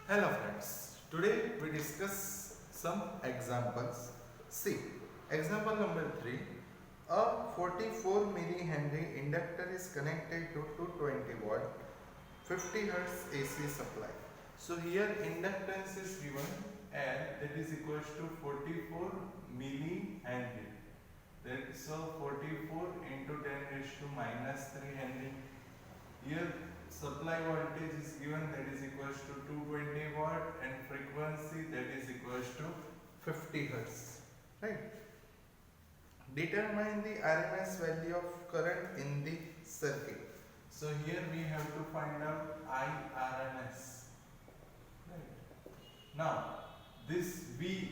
Hello friends, today we discuss some examples. See, example number 3. A 44 millihenry inductor is connected to 220 watt 50 hertz AC supply. So here inductance is given and that is equals to 44 millihenry. So 44 into 10 raised to minus 3 Henry. Here supply voltage is given, that is equals to 220 watt, and frequency that is equals to 50 hertz. Right. Determine the RMS value of current in the circuit. So here we have to find out IRMS. Right. Now this V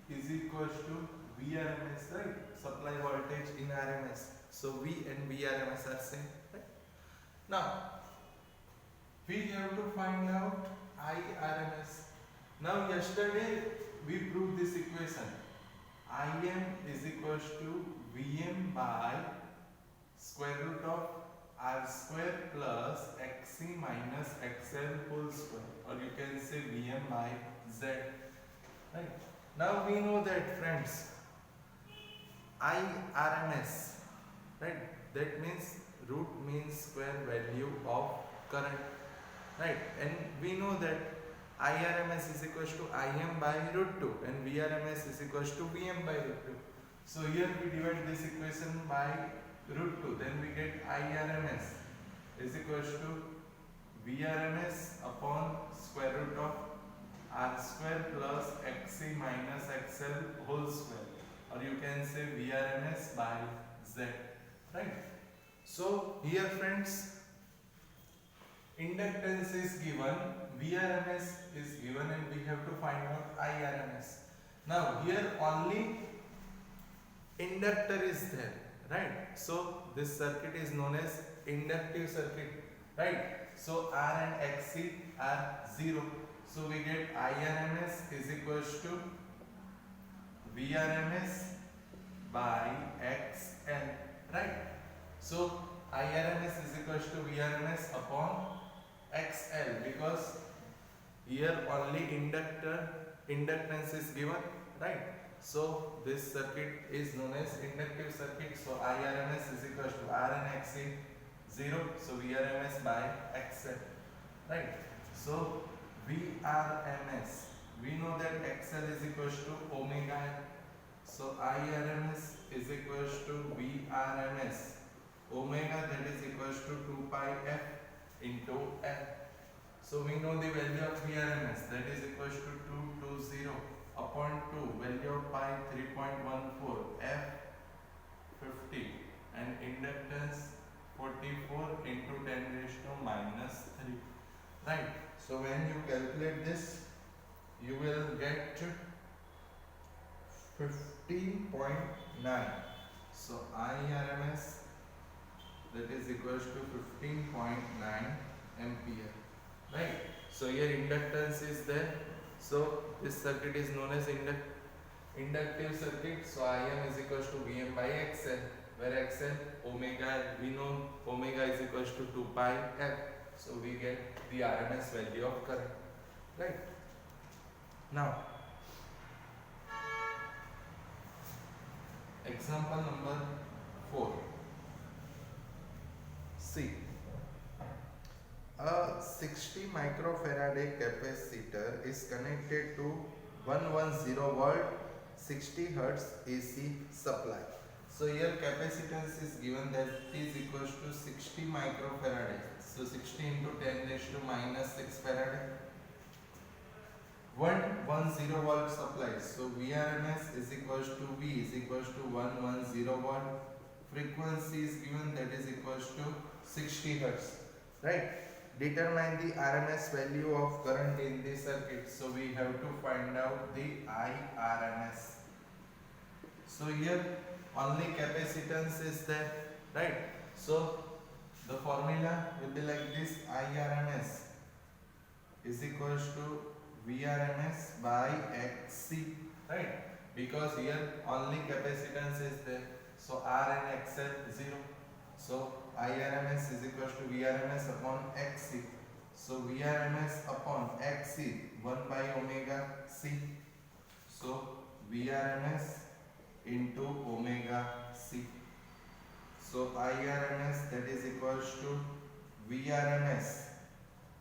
is equals to VRMS, right? Supply voltage in RMS. So V and VRMS are same. Right. Now we have to find out IRMS. Now yesterday we proved this equation. Im is equals to Vm by square root of R square plus Xc minus XL whole square, or you can say Vm by Z. Right. Now we know that friends, IRMS, right? That means root mean square value of current. Right, and we know that IRMS is equals to Im by root 2 and VRMS is equals to Vm by root 2. So here we divide this equation by root 2, then we get IRMS is equals to VRMS upon square root of R square plus Xc minus XL whole square, or you can say VRMS by Z. Right. So here friends, inductance is given, VRMS is given, and we have to find out IRMS. Now here only inductor is there, right? So this circuit is known as inductive circuit, right? So R and Xc are 0. So we get IRMS is equals to VRMS by XL, right? So IRMS is equals to VRMS upon XL, because here only inductance is given, right? So this circuit is known as inductive circuit. So IRMS is equals to R and Xc 0. So VRMS by XL, right? So VRMS, we know that XL is equals to omega L. So IRMS is equals to VRMS omega, that is equals to 2 pi f into L. So we know the value of VRMS, that is equals to 220 upon 2, value of pi 3.14, f 50, and inductance 44 into 10 raised to minus 3. Right. So when you calculate this, you will get 15.9. So IRMS, that is equals to 15.9 ampere, right? So here inductance is there. So this circuit is known as inductive circuit. So Im is equals to Vm by XL, where XL omega, we know omega is equals to 2 pi f. So we get the RMS value of current, right? Now example number 4. See, a 60 microfarad capacitor is connected to 110 volt 60 hertz AC supply. So here capacitance is given, that is equals to 60 microfarad. So 60 into 10 raised to minus 6 farad. 110 volt supply. So VRMS is equals to V is equals to 110 volt. Frequency is given, that is equals to 60 hertz, right? Determine the RMS value of current in the circuit. So we have to find out the IRMS. So here only capacitance is there, right? So the formula will be like this: IRMS is equals to VRMS by Xc, right? Because here only capacitance is there. So R and XL 0. So IRMS is equals to VRMS upon Xc. So Vrms upon Xc 1 by omega c. So Vrms into omega c. So Irms that is equals to Vrms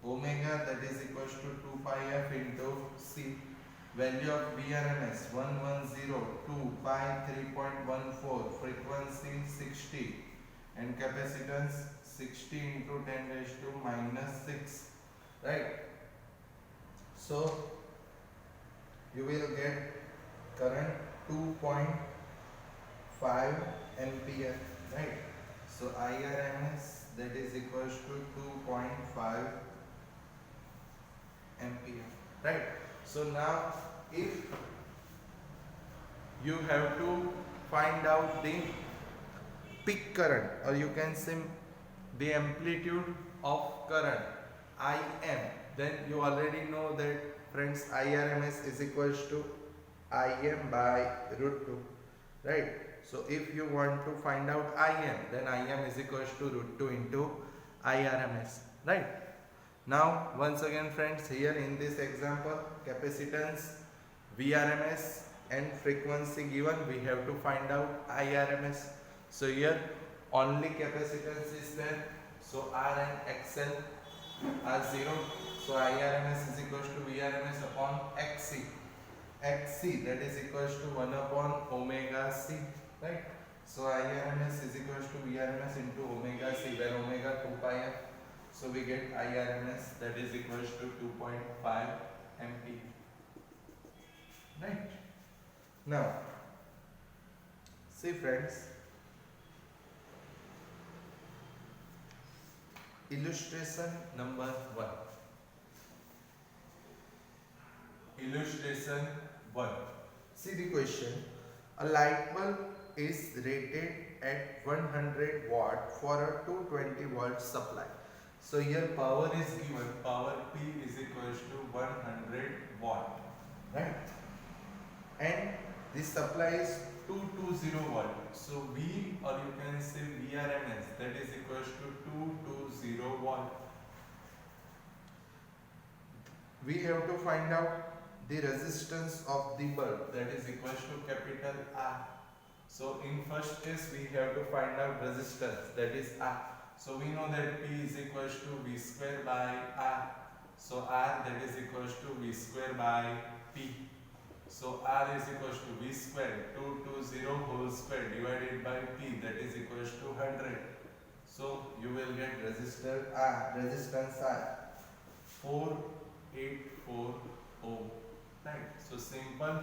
omega that is equals to 2 pi f into c. Value of Vrms 1102 pi 3.14, frequency 60 and capacitance 60 into 10 raised to minus 6, right? So you will get current 2.5 ampere, right? So Irms that is equals to 2.5 ampere, right? So now if you have to find out the peak current, or you can say the amplitude of current Im, then you already know that friends Irms is equals to Im by root 2, right? So if you want to find out Im, then Im is equals to root 2 into Irms, right? Now once again friends, here in this example, capacitance, Vrms and frequency given, we have to find out Irms. So here only capacitance is there, so R and XL are 0, so Irms is equals to Vrms upon Xc. Xc that is equals to 1 upon omega c, right? So Irms is equals to Vrms into omega c, where omega 2 pi f. So we get Irms that is equals to 2.5 ampere, right? Now see friends, illustration number 1. Illustration 1. See the question. A light bulb is rated at 100 watt for a 220 volt supply. So here power is given, power P is equals to 100 watt, right? And the supply is 220 volt. So V, or you can say Vrms, that is equals to 220 volt. We have to find out the resistance of the bulb, that is equals to capital R. So in first case we have to find out resistance, that is R. So we know that P is equals to V square by R. So R that is equals to V square by P. So R is equals to V square 220 whole square divided by P, that is equals to 100. So you will get resistance R 484 ohm, right? So simple,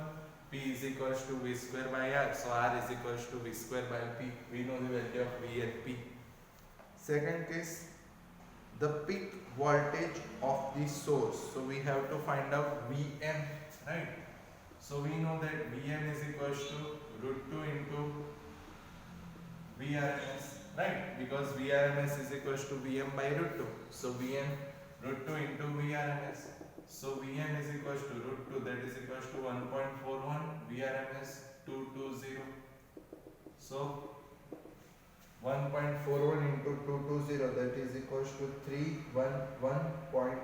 P is equals to V square by R, so R is equals to V square by P. We know the value of V and P. Second case, the peak voltage of the source. So we have to find out Vm, right? So we know that Vm is equals to root 2 into Vrms, right? Because Vrms is equals to Vm by root 2. So Vm root 2 into Vrms. So Vm is equals to root 2, that is equals to 1.41, Vrms 220. So 1.41 into 220, that is equals to 311.08.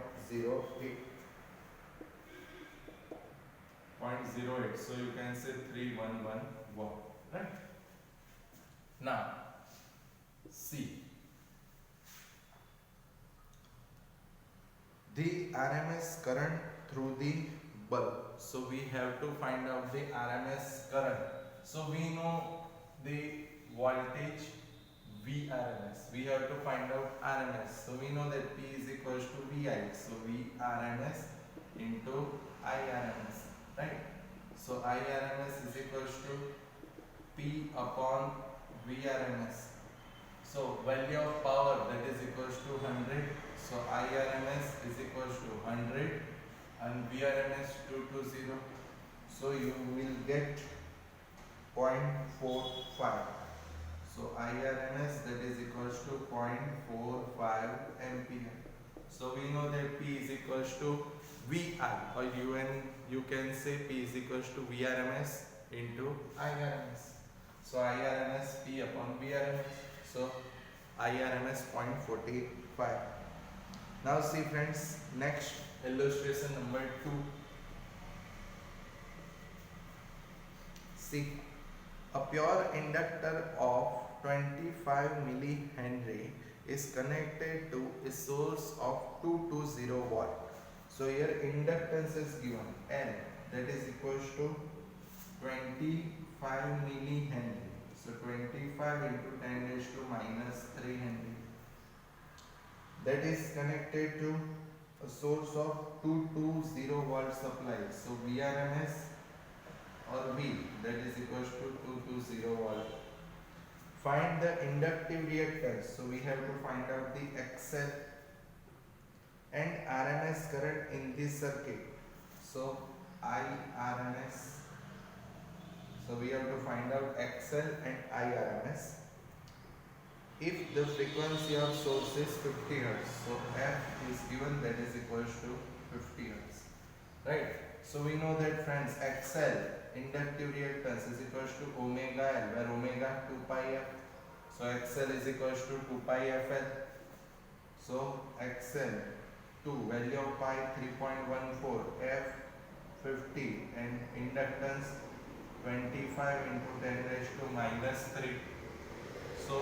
0.08. So you can say 311 watt, right? Now see the RMS current through the bulb. So we have to find out the RMS current. So we know the voltage Vrms. We have to find out RMS. So we know that P is equals to VI. So Vrms into Irms, right? So Irms is equals to P upon Vrms. So value of power, that is equals to 100. So Irms is equals to 100 and Vrms 220. So you will get 0.45. So Irms that is equals to 0.45 ampere. So we know that P is equals to Vi, or you can say P is equals to Vrms into Irms. So Irms P upon Vrms. So Irms 0.45. Now see friends, next illustration number 2. See, a pure inductor of 25 millihenry is connected to a source of 220 watt. So here inductance is given L, that is equals to 25 millihenry. So 25 into 10 raised to minus 3 Henry. That is connected to a source of 220 volt supply. So VRMS or V, that is equals to 220 volt. Find the inductive reactance. So we have to find out the XL and RMS current in this circuit. So IRMS. So we have to find out XL and IRMS. If the frequency of source is 50 Hz, so F is given, that is equals to 50 Hz. Right? So we know that friends, XL, inductive reactance, is equals to omega L, where omega 2 pi F. So XL is equals to 2 pi FL. So XL 2, value of pi 3.14, F 50, and inductance 25 into 10 raised to minus 3. So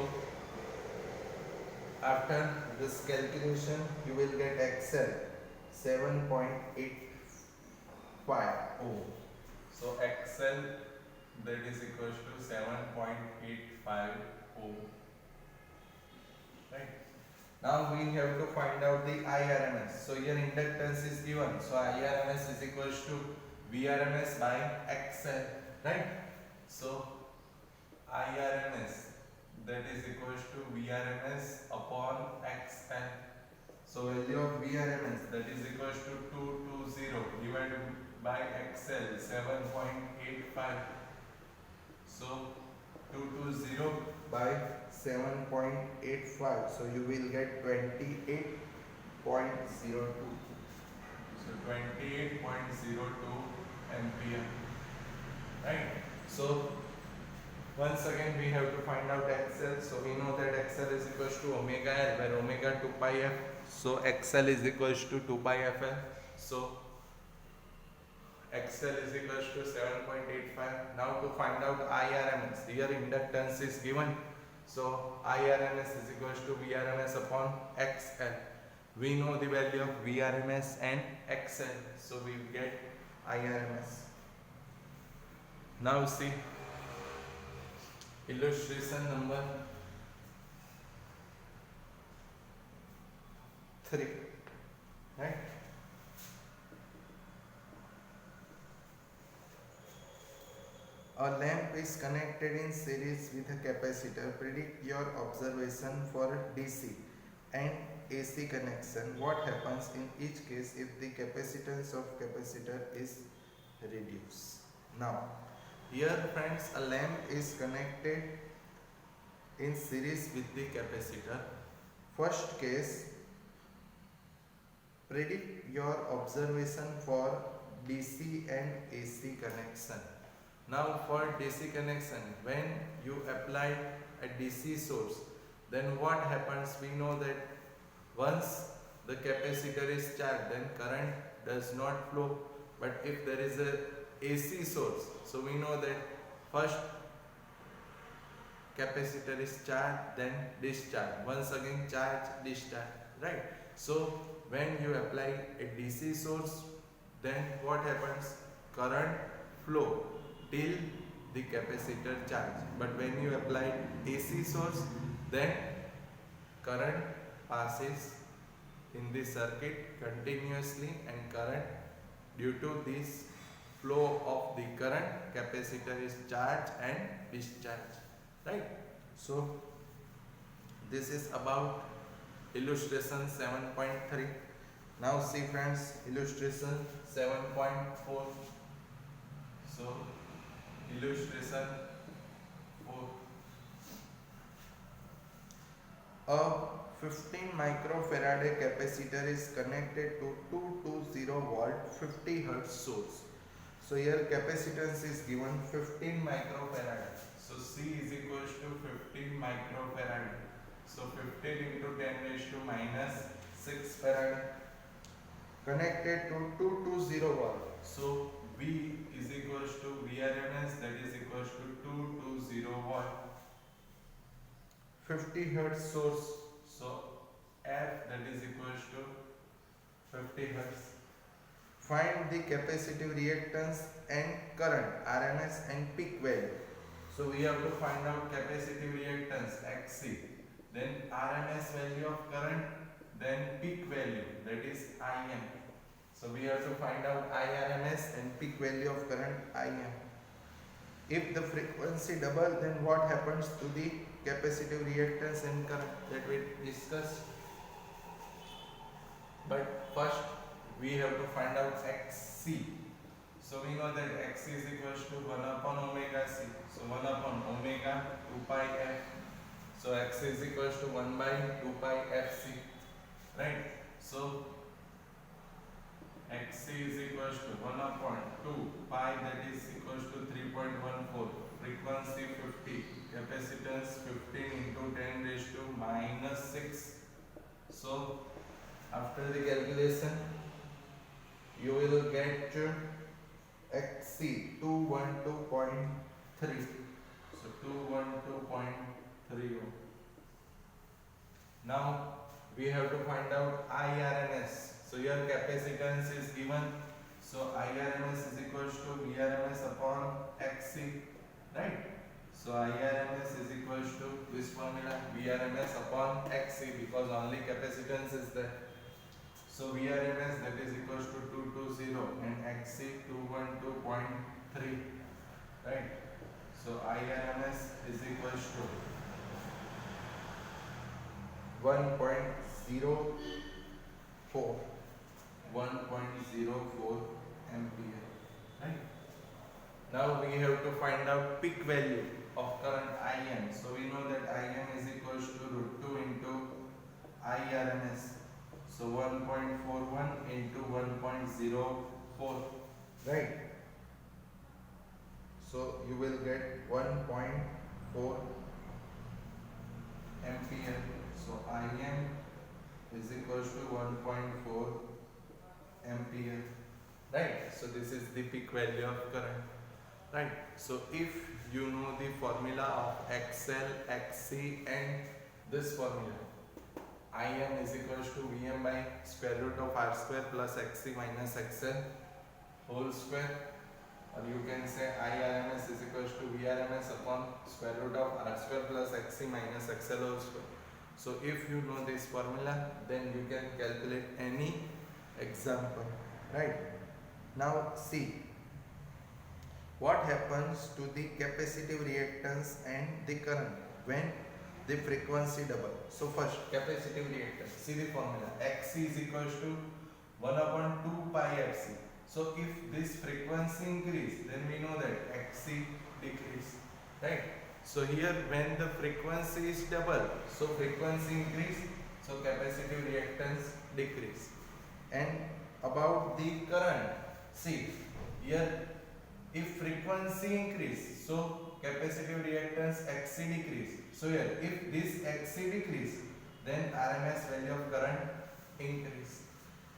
after this calculation, you will get XL 7.85 ohm. So XL, that is equals to 7.85 ohm. Right. Now we have to find out the IRMS. So here inductance is given. So IRMS is equals to VRMS by XL. Right. So IRMS, that is equals to VRMS upon XL. So value of VRMS, that is equals to 220 divided by XL 7.85. So 220 by 7.85. So you will get 28.02. So 28.02 ampere. Right. So once again we have to find out XL. So we know that XL is equals to omega L, where omega 2 pi F. So XL is equals to 2 pi FL. So XL is equals to 7.85. Now to find out IRMS, here inductance is given. So IRMS is equals to VRMS upon XL. We know the value of VRMS and XL. So we get IRMS. Now see illustration number 3. Right? A lamp is connected in series with a capacitor. Predict your observation for DC and AC connection. What happens in each case if the capacitance of capacitor is reduced? Now, here friends, a lamp is connected in series with the capacitor. First case, predict your observation for DC and AC connection. Now for DC connection, when you apply a DC source, then what happens? We know that once the capacitor is charged, then current does not flow. But if there is a AC source, so we know that first capacitor is charged, then discharged. Once again charge, discharge. Right? So when you apply a DC source, then what happens? Current flow till the capacitor charge. But when you apply AC source, then current passes in the circuit continuously, and current, due to this flow of the current, capacitor is charged and discharged. Right? So this is about illustration 7.3. Now see friends, illustration 7.4. So illustration 4. A 15 microfarad capacitor is connected to 220 volt 50 Hz source. So here capacitance is given 15 microfarad. So C is equals to 15 microfarad. So 15 into 10 raised to minus 6 farad connected to 2201. So V is equals to Vrms, that is equals to 220 50 hertz source. So F, that is equals to 50 hertz. Find the capacitive reactance and current RMS and peak value. So we have to find out capacitive reactance XC, then RMS value of current, then peak value, that is Im. So we have to find out IRMS and peak value of current Im. If the frequency double, then what happens to the capacitive reactance and current, that we discussed. But first we have to find out Xc. So we know that Xc is equals to 1 upon omega c. So 1 upon omega 2 pi f. So Xc is equals to 1 by 2 pi fc. Right? So Xc is equals to 1 upon 2 pi, that is equals to 3.14. Frequency 50. Capacitance 15 into 10 raised to minus 6. So after the calculation, you will get Xc 212.3. So 212.30. Now we have to find out IRMS. So your capacitance is given. So IRMS is equals to Vrms upon Xc, right? So IRMS is equals to this formula, Vrms upon Xc, because only capacitance is there. So Vrms, that is equals to 220 and Xc 212.3, right? So IRMS is equals to 1.04 ampere, right? Now we have to find out peak value of current Im. So we know that Im is equals to root 2 into IRMS. So 1.41 into 1.04, right? So you will get 1.4 ampere. So Im is equals to 1.4 ampere, right? So this is the peak value of current, right? So if you know the formula of XL, XC and this formula, Im is equals to Vm by square root of R square plus Xc minus XL whole square, or you can say IRMS is equals to Vrms upon square root of R square plus Xc minus XL whole square. So if you know this formula, then you can calculate any example, right? Now see what happens to the capacitive reactance and the current when the frequency double. So first, capacitive reactance, see the formula, Xc is equals to 1 upon 2 pi Fc. So if this frequency increase, then we know that Xc decrease, right? So here when the frequency is double, so frequency increase, so capacitive reactance decrease. And about the current, see here if frequency increase, so capacitive reactance Xc decrease. So here if this Xc decrease, then RMS value of current increase,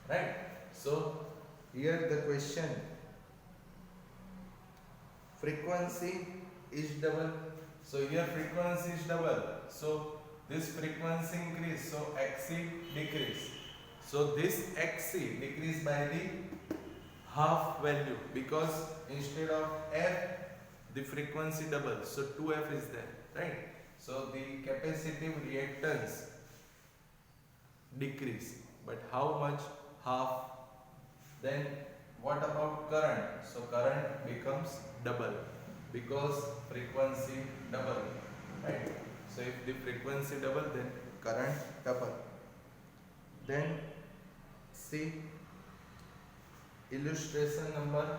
right? So here the question, frequency is double. So here frequency is double. So this frequency increase, so Xc decrease. So this Xc decrease by the half value, because instead of F, the frequency double. So 2F is there, right? So the capacitive reactance decrease. But how much? Half. Then what about current? So current becomes double because frequency double, right? So if the frequency double, then current double. Then see illustration number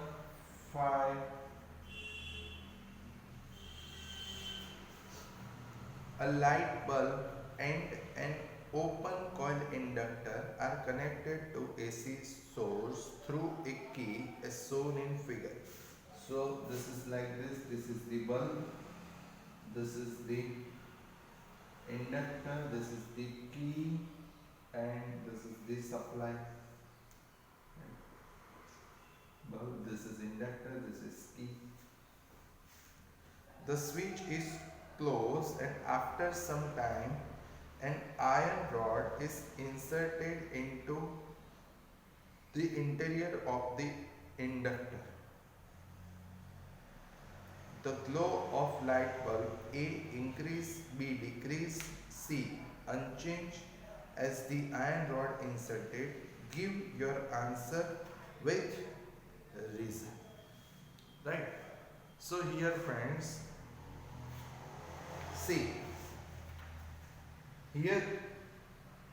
5. A light bulb and an open coil inductor are connected to AC source through a key as shown in figure. So this is like this. This is the bulb. This is the inductor. This is the key, and this is the supply bulb, this is inductor, this is key. The switch is closed and after some time an iron rod is inserted into the interior of the inductor. The glow of light bulb A increase, B decrease, C unchanged as the iron rod inserted. Give your answer with reason. Right? So here friends, see, here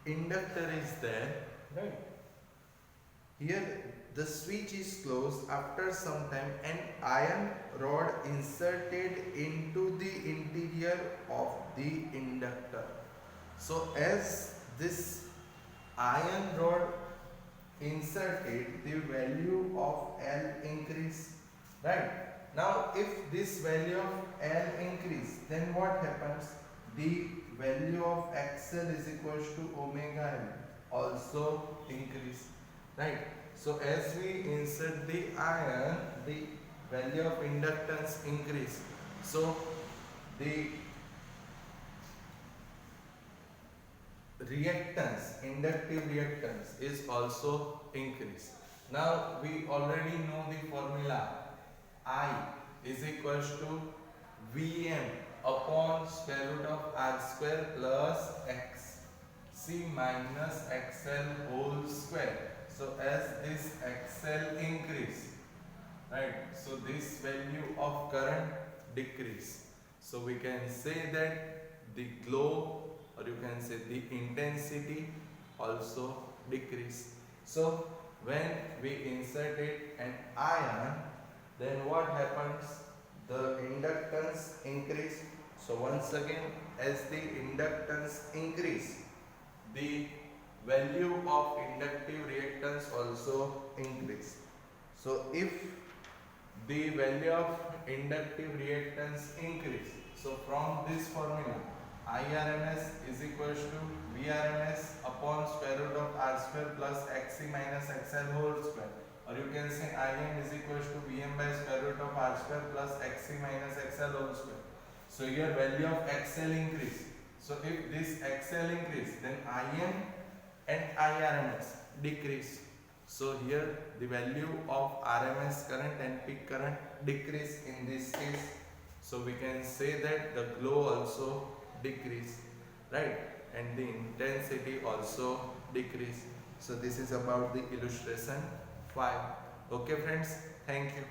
inductor is there, right? Here the switch is closed. After some time an iron rod inserted into the interior of the inductor. So as this iron rod inserted, the value of L increase, right? Now if this value of L increase, then what happens? The value of XL is equals to omega L also increase, right? So as we insert the iron, the value of inductance increase. So the reactance, inductive reactance is also increased. Now we already know the formula. I is equals to Vm upon square root of R square plus X C minus XL whole square. So as this XL increase, right, so this value of current decrease. So we can say that the glow, or you can say the intensity also decrease. So when we inserted an ion, then what happens? The inductance increase. So once again, as the inductance increase, the value of inductive reactance also increase. So if the value of inductive reactance increase, so from this formula, IRMS is equals to VRMS upon square root of R square plus XC minus XL whole square, or you can say Im is equals to Vm by square root of R square plus XC minus XL whole square. So here value of XL increase. So if this XL increase, then Im and IRMS decrease. So here the value of RMS current and peak current decrease in this case. So we can say that the glow also decrease, right, and the intensity also decrease. So this is about the illustration 5. Okay friends, thank you.